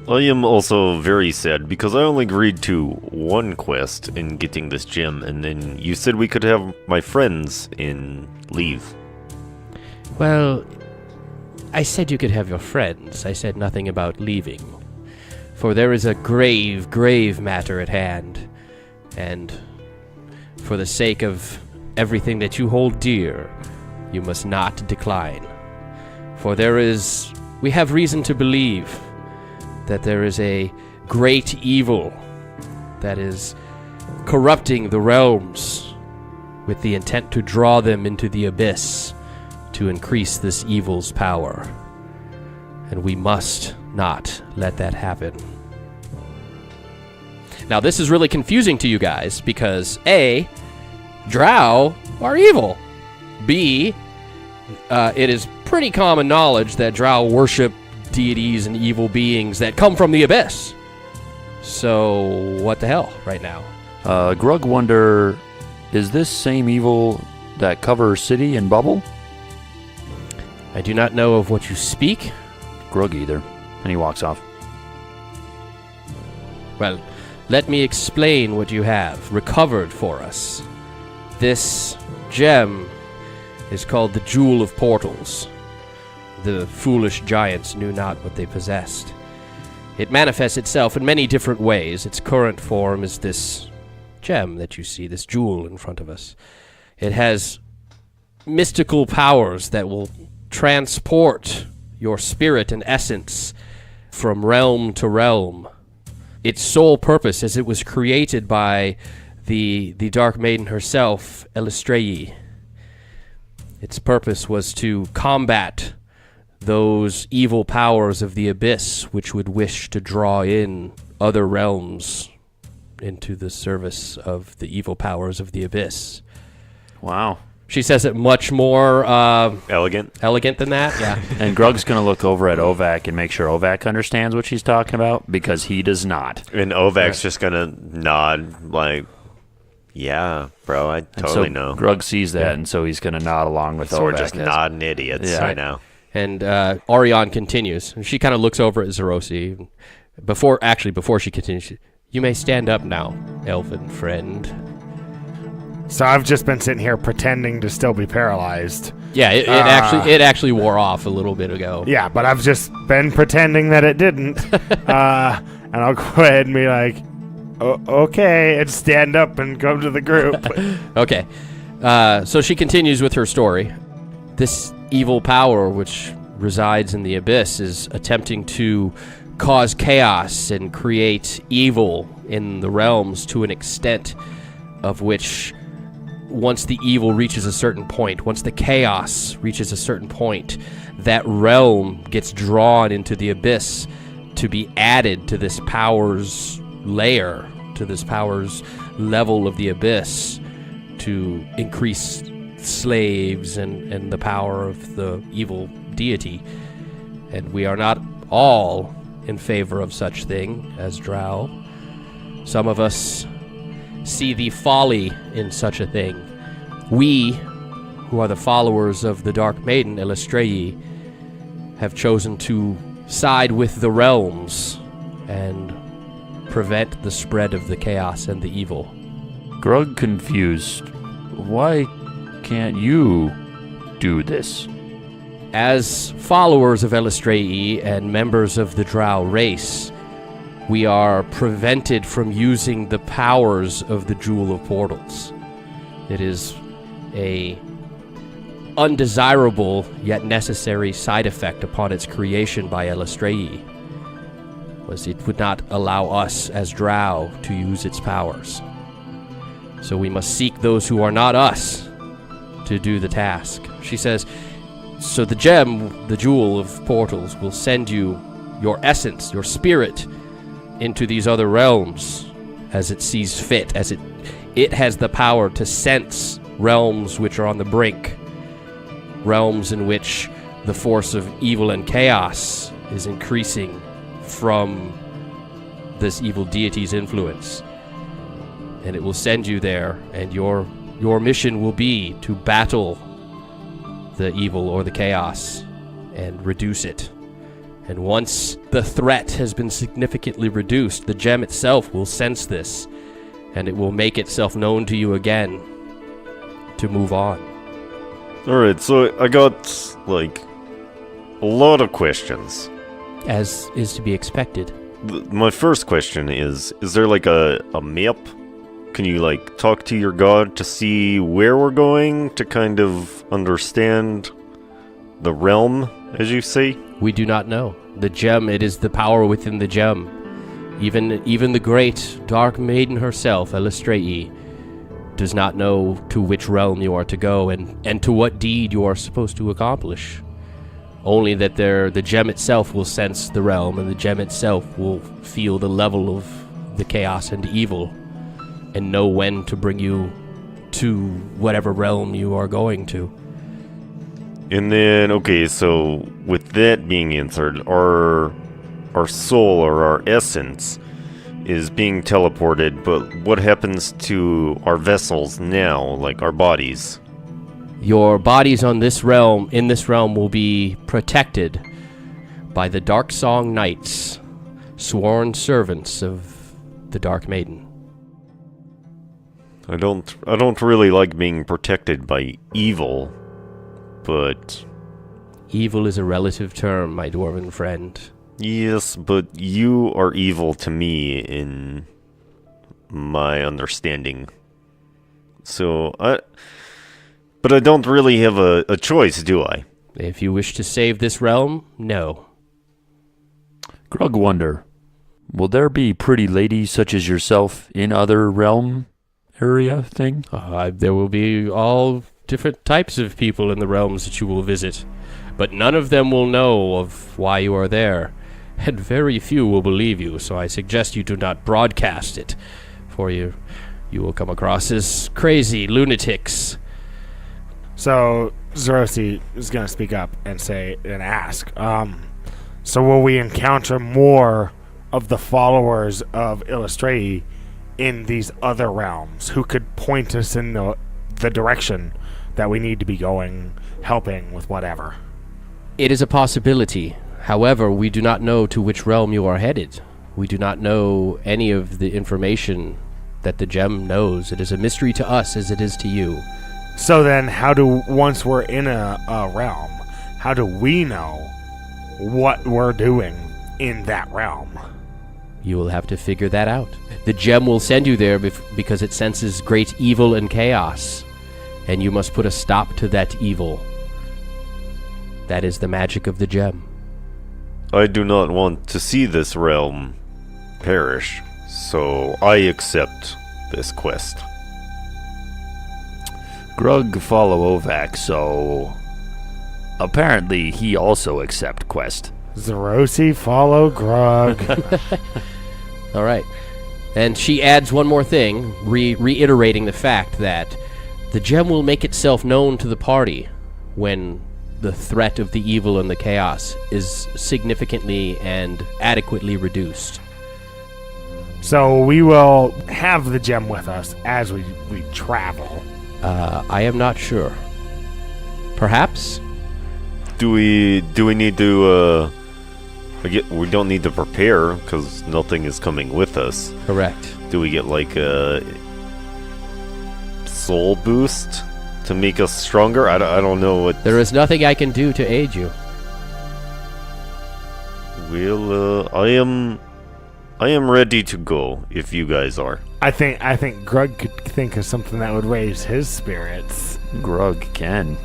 I am also very sad because I only agreed to one quest in getting this gem, and then you said we could have my friends in leave. Well, I said you could have your friends. I said nothing about leaving. For there is a grave, grave matter at hand, and for the sake of everything that you hold dear, you must not decline. For we have reason to believe that there is a great evil that is corrupting the realms with the intent to draw them into the abyss to increase this evil's power. And we must not let that happen. Now, this is really confusing to you guys because A, Drow are evil. B, it is pretty common knowledge that Drow worship deities and evil beings that come from the abyss. So, what the hell right now? Grug wonder, is this same evil that covers city and bubble? I do not know of what you speak. Grug either. And he walks off. Well, let me explain what you have recovered for us. This gem is called the Jewel of Portals. The foolish giants knew not what they possessed. It manifests itself in many different ways. Its current form is this gem that you see, this jewel in front of us. It has mystical powers that will transport your spirit and essence from realm to realm. Its sole purpose, as it was created by the Dark Maiden herself, Elistreyi, its purpose was to combat those evil powers of the abyss which would wish to draw in other realms into the service of the evil powers of the abyss. Wow. She says it much more Elegant than that, yeah. And Grug's going to look over at Ovak and make sure Ovak understands what she's talking about, because he does not. And Ovak's just going to nod like, yeah, bro, I totally know. Grug sees that, and so he's going to nod along with so Ovak. We're just nodding idiots right now. And Orion continues. And she kind of looks over at Zerosi. Before she continues, "You may stand up now, elfin friend." So I've just been sitting here pretending to still be paralyzed. Yeah, it actually wore off a little bit ago. Yeah, but I've just been pretending that it didn't. And I'll go ahead and be like, okay, and stand up and go to the group. Okay. So she continues with her story. This evil power which resides in the abyss is attempting to cause chaos and create evil in the realms to an extent of which, once the evil reaches a certain point, once the chaos reaches a certain point, that realm gets drawn into the abyss to be added to this power's layer, to this power's level of the abyss, to increase slaves and the power of the evil deity. And we are not all in favor of such thing as Drow. Some of us see the folly in such a thing. We, who are the followers of the Dark Maiden, Elistreyi, have chosen to side with the realms and prevent the spread of the chaos and the evil. Grug confused. Why can't you do this? As followers of Elistrae and members of the Drow race, we are prevented from using the powers of the Jewel of Portals. It is a undesirable yet necessary side effect upon its creation by Elistrae, was it would not allow us as Drow to use its powers. So we must seek those who are not us to do the task. She says, so the gem, the Jewel of Portals, will send you your essence, your spirit, into these other realms as it sees fit, as it has the power to sense realms which are on the brink, realms in which the force of evil and chaos is increasing from this evil deity's influence. And it will send you there, and your mission will be to battle the evil or the chaos and reduce it. And once the threat has been significantly reduced, the gem itself will sense this, and it will make itself known to you again to move on. Alright, so I got, like, a lot of questions. As is to be expected. My first question is there, like, a map? Can you, like, talk to your god to see where we're going, to kind of understand the realm, as you say? We do not know. The gem, it is the power within the gem. Even the great Dark Maiden herself, Elistrae, does not know to which realm you are to go and to what deed you are supposed to accomplish. Only that the gem itself will sense the realm, and the gem itself will feel the level of the chaos and evil, and know when to bring you to whatever realm you are going to. And then, okay, so with that being answered, our soul or our essence is being teleported, but what happens to our vessels now, like our bodies? Your bodies in this realm will be protected by the Dark Song Knights, sworn servants of the Dark Maiden. I don't really like being protected by evil, but... Evil is a relative term, my dwarven friend. Yes, but you are evil to me in my understanding. But I don't really have a choice, do I? If you wish to save this realm, no. Grug wonder, will there be pretty ladies such as yourself in other realm area thing? There will be all different types of people in the realms that you will visit, but none of them will know of why you are there, and very few will believe you, so I suggest you do not broadcast it, for you will come across as crazy lunatics. So Zerosi is going to speak up and ask, so will we encounter more of the followers of Elistrae in these other realms who could point us in the direction that we need to be going, helping with whatever? It is a possibility. However, we do not know to which realm you are headed. We do not know any of the information that the gem knows. It is a mystery to us as it is to you. So then, once we're in a realm, how do we know what we're doing in that realm? You will have to figure that out. The gem will send you there because it senses great evil and chaos, and you must put a stop to that evil. That is the magic of the gem. I do not want to see this realm perish, so I accept this quest. Grug follow Ovak, so apparently he also accept quest. Zerosi follow Grug. All right. And she adds one more thing, reiterating the fact that the gem will make itself known to the party when the threat of the evil and the chaos is significantly and adequately reduced. So we will have the gem with us as we travel. I am not sure. Perhaps? Do we need to? We don't need to prepare because nothing is coming with us. Correct. Do we get like a soul boost to make us stronger? I don't know what. There is nothing I can do to aid you. Well, I am ready to go if you guys are. I think Grug could think of something that would raise his spirits. Grug can.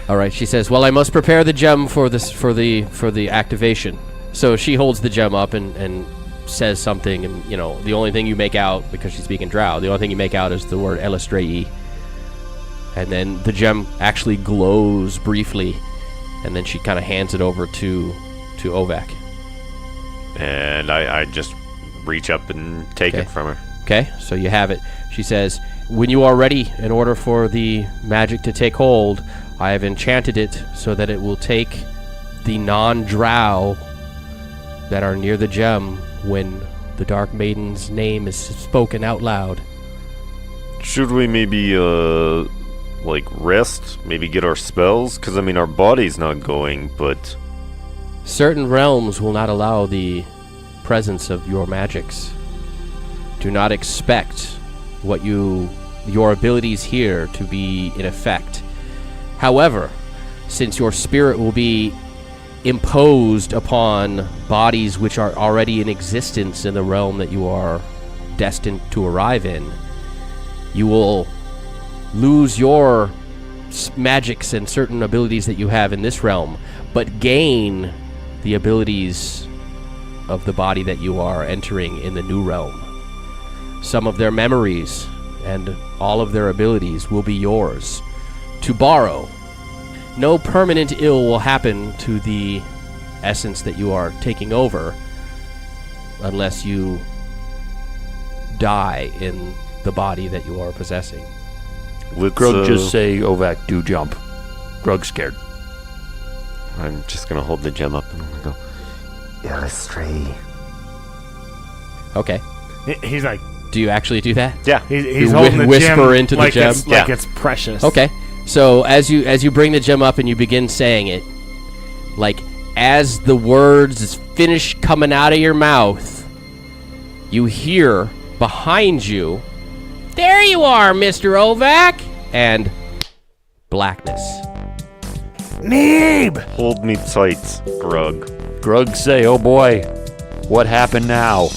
All right, she says, "Well, I must prepare the gem for the activation." So she holds the gem up and says something, and the only thing you make out, because she's speaking Drow, the only thing you make out is the word Elistrei. And then the gem actually glows briefly, and then she kind of hands it over to Ovak. And I just reach up and take it from her. Okay, so you have it. She says, "When you are ready, in order for the magic to take hold, I have enchanted it so that it will take the non-drow that are near the gem when the Dark Maiden's name is spoken out loud." Should we maybe, rest? Maybe get our spells? Because, our body's not going, but... Certain realms will not allow the presence of your magics. Do not expect your abilities here to be in effect. However, since your spirit will be imposed upon bodies which are already in existence in the realm that you are destined to arrive in, you will lose your magics and certain abilities that you have in this realm, but gain the abilities of the body that you are entering in the new realm. Some of their memories and all of their abilities will be yours to borrow. No permanent ill will happen to the essence that you are taking over unless you die in the body that you are possessing. Grug just say, Ovak, do jump. Grug's scared. I'm just going to hold the gem up and I'm going to go, Elistrei. Okay. He's like... Do you actually do that? Yeah. He's holding the whisper gem into the like gem? like it's precious. Okay. So as you bring the gem up and you begin saying it, like as the words finish coming out of your mouth, you hear behind you, "There you are, Mr. Ovak!" and blackness. Neeb! Hold me tight, Grug. Grug say, oh boy, what happened now?